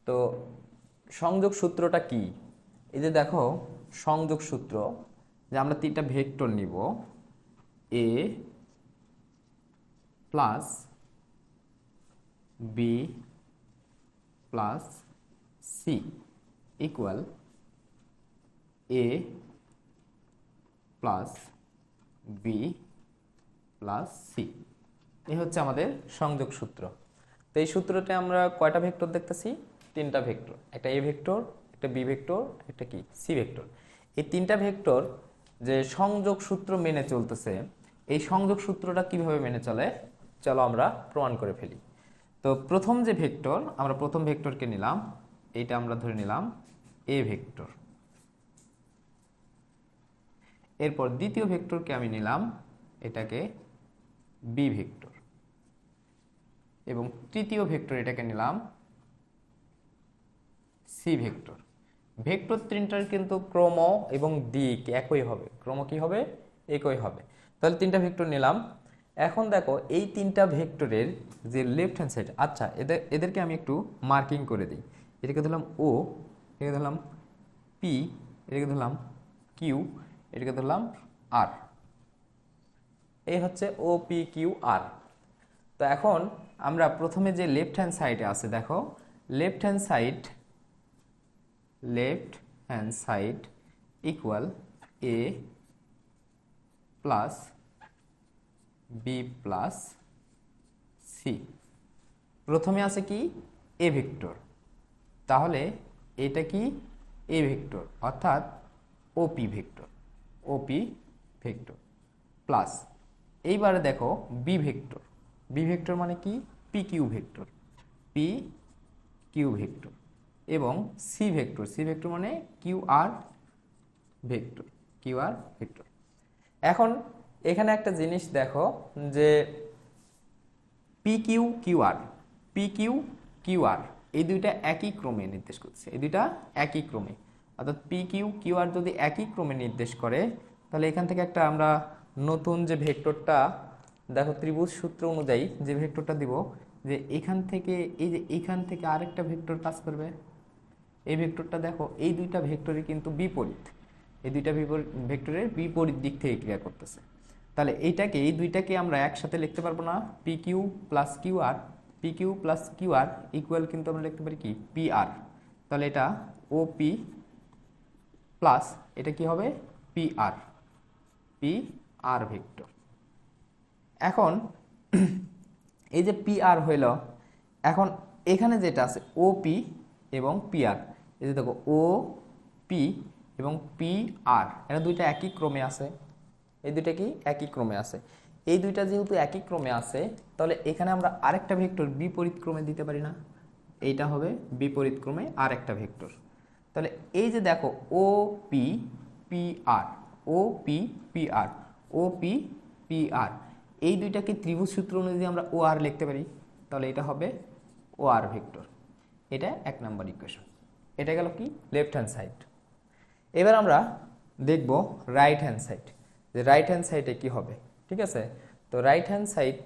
তো সংযোগ সূত্রটা কি? এই যে দেখো সংযোগ সূত্র, যে আমরা তিনটা ভেক্টর নিব, A plus B plus C equal A plus B plus C. এই হচ্ছে আমাদের সংযোগ সূত্র। তো এই সূত্রতে আমরা কয়টা ভেক্টর দেখতেছি? তিনটা ভেক্টর, একটা এ ভেক্টর, একটা বি ভেক্টর, একটা কি সি ভেক্টর। এই তিনটা ভেক্টর যে সংযোগ সূত্র মেনে চলতেছে, এই সংযোগ সূত্রটা কিভাবে মেনে চলে চলো আমরা প্রমাণ করে ফেলি। তো প্রথম যে ভেক্টর, আমরা প্রথম ভেক্টরকে নিলাম, এইটা আমরা ধরে নিলাম এ ভেক্টর। এরপর দ্বিতীয় ভেক্টরকে আমি নিলাম এটাকে বি ভেক্টর, এবং তৃতীয় ভেক্টর এটাকে নিলাম সি ভেক্টর। ভেক্টর তিনটার কিন্তু ক্রম এবং দিক একই হবে। ক্রম কি হবে? একই হবে। তাহলে তিনটা ভেক্টর নিলাম। এখন দেখো এই তিনটা ভেক্টরের যে লেফট হ্যান্ড সাইড, আচ্ছা এদেরকে আমি একটু মার্কিং করে দিই। এটাকে ধরলাম ও, এটাকে ধরলাম পি, এটাকে ধরলাম কিউ, এটাকে ধরলাম আর। এই হচ্ছে ও পি কিউ আর। তো এখন আমরা প্রথমে যে লেফট হ্যান্ড সাইডে আছে, দেখো left hand side equal A plus B plus C. প্রথমে আছে কি? A vector. তাহলে এটা কি? এ ভেক্টর, অর্থাৎ OP vector, OP vector plus এইবারে দেখো বি ভেক্টর। বি ভেক্টর মানে কি? P Q vector, P Q vector. এবং সি ভেক্টর, সি ভেক্টর মানে Q R vector, Q R vector. এখন এখানে একটা জিনিস দেখো যে P Q Q R, P Q Q R এই দুইটা একই ক্রমে নির্দেশ করছে, এই দুইটা একই ক্রমে। অর্থাৎ পি কিউ কিউ আর যদি একই ক্রমে নির্দেশ করে, তাহলে এখান থেকে একটা আমরা নতুন যে ভেক্টরটা দেখো ত্রিভুজ সূত্র অনুযায়ী যে ভেক্টরটা দিব, যে এখান থেকে এই যে এখান থেকে আরেকটা ভেক্টর কাজ করবে। এই ভেক্টরটা দেখো এই দুইটা ভেক্টরের কিন্তু বিপরীত, এই দুইটা ভেক্টরের বিপরীত দিক থেকে ক্রিয়া করতেছে। তাহলে এইটাকে, এই দুইটাকে আমরা একসাথে লিখতে পারবো না? P Q plus Q R, P Q plus Q R equal কিন্তু আমরা লিখতে পারি কি? P R. তাহলে এটা ও পি প্লাস এটা কি হবে? P R, P R vector. এখন এই যে পি আর হইল, এখন এখানে যেটা আছে ও পি এবং পি আর, এই যে দেখো ও পি এবং পি আর, এরা দুইটা একই ক্রমে আছে। এই দুইটা কি? একই ক্রমে আছে। এই দুইটা যেহেতু একই ক্রমে আছে, তাহলে এখানে আমরা আরেকটা ভেক্টর বিপরীত ক্রমে দিতে পারি না? এইটা হবে বিপরীত ক্রমে আরেকটা ভেক্টর। তাহলে এই যে দেখো ও পি পি আর, ও পি পি আর, ও পি পি আর, এই দুইটাকে ত্রিভুজ সূত্র অনুযায়ী আমরা ও আর লিখতে পারি। তাহলে এটা হবে ও আর ভেক্টর। এটা এক নম্বর ইকুয়েশন। এটা গেল কি? Left hand side. এবার আমরা দেখব রাইট হ্যান্ড সাইড, যে রাইট হ্যান্ড সাইডে কি হবে। ঠিক আছে? তো রাইট হ্যান্ড সাইড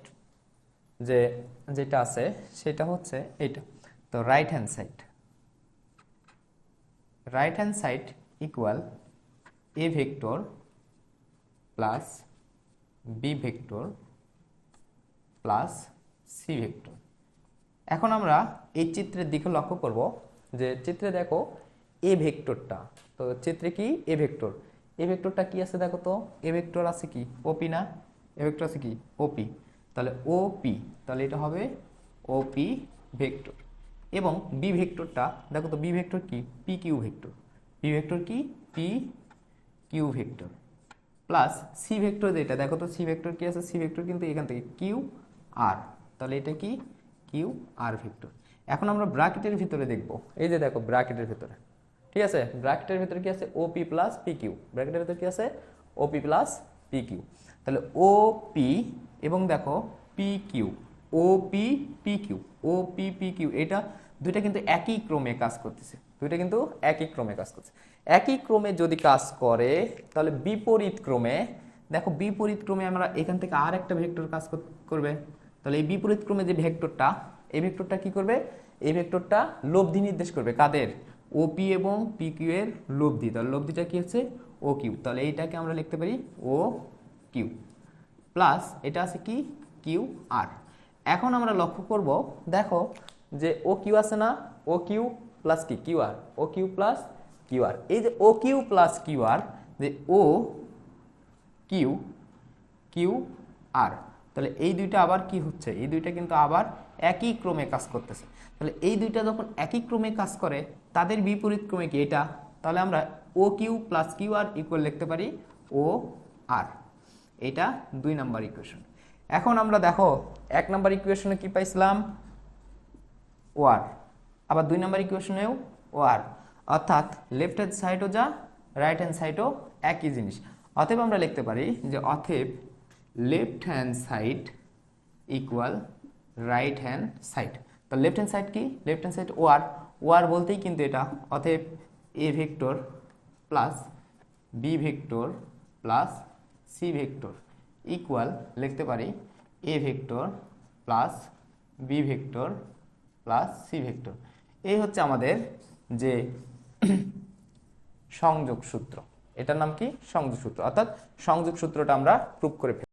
যেটা আছে সেটা হচ্ছে এইটা। তো right hand side equal A vector plus B vector plus C vector. এখন আমরা এই চিত্রের দিকে লক্ষ্য করব, যে চিত্রে দেখো এ ভেক্টরটা, তো চিত্রে কি? A vector. এ ভেক্টরটা কি আছে দেখো তো? এ ভেক্টর আছে কি? ওপি না? এ ভেক্টর আছে কি? ওপি। তাহলে ওপি, তাহলে এটা হবে ওপি ভেক্টর। এবং বি ভেক্টরটা দেখো তো, বি ভেক্টর কি? P Q vector. B vector কি? P Q vector plus C vector যেটা দেখো তো, সি ভেক্টর কি আছে? সি ভেক্টর কিন্তু এখান থেকে কিউ আর, তাহলে এটা কি? Q R vector. এখন আমরা ব্র্যাকেটের ভিতরে দেখব, এই যে দেখো ব্র্যাকেটের ভিতরে, ঠিক আছে, ব্র্যাকেটের ভিতরে কি আছে? OP plus P Q. ব্র্যাকেটের ভিতরে কি আছে? OP plus P Q. তাহলে ও পি এবং দেখো P Q, O P P Q, O P P Q, এটা দুইটা কিন্তু একই ক্রমে কাজ করতেছে, দুইটা কিন্তু একই ক্রমে কাজ করছে। একই ক্রমে যদি কাজ করে, তাহলে বিপরীত ক্রমে দেখো, বিপরীত ক্রমে আমরা এখান থেকে আর একটা ভেক্টর কাজ করবে। তাহলে এই বিপরীত ক্রমে যে ভেক্টরটা, এই ভেক্টরটা কি করবে? এই ভেক্টরটা লব্ধি নির্দেশ করবে কাদের, ওপি এবং পিকিউ এর লব্ধি। তাহলে লব্ধিটা কি হচ্ছে ও কিউ, তাহলে এইটাকে আমরা লিখতে পারি ও কিউ প্লাস এটা আছে কি কিউ আর। এখন আমরা লক্ষ্য করব, দেখো যে ও কিউ আছে না, ও কিউ প্লাস কি Q R, O Q plus Q R. এই যে O Q plus Q R, যে ও কিউ কিউ আর, তাহলে এই দুইটা আবার কি হচ্ছে, এই দুইটা কিন্তু আবার একই ক্রমে কাজ করতেছে। তাহলে এই দুইটা যখন একই ক্রমে কাজ করে তাদের বিপরীত ক্রমে কি এটা, তাহলে আমরা O Q plus Q R equal লিখতে পারি ও আর। এটা 2 নাম্বার ইকুয়েশন। এখন আমরা দেখো 1 নাম্বার ইকুয়েশনে কি পাইছিলাম ও আর, আবার 2 নাম্বার ইকুয়েশনেও ও আর, অর্থাৎ লেফট হ্যান্ড সাইডও যা রাইট হ্যান্ড সাইডও একই জিনিস। অতএব আমরা লিখতে পারি যে অতএব left hand side equal right hand side. তো লেফট হ্যান্ড সাইড কি, লেফট হ্যান্ড সাইড ও আর বলতেই কিন্তু এটা। অতএব A vector plus B vector plus C vector equal লিখতে পারি A vector plus B vector plus C vector. এই হচ্ছে আমাদের যে সংযোগ সূত্র, এটার নাম কি সংযোগ সূত্র, অর্থাৎ সংযোগ সূত্রটা আমরা প্রুভ করে ফেলি।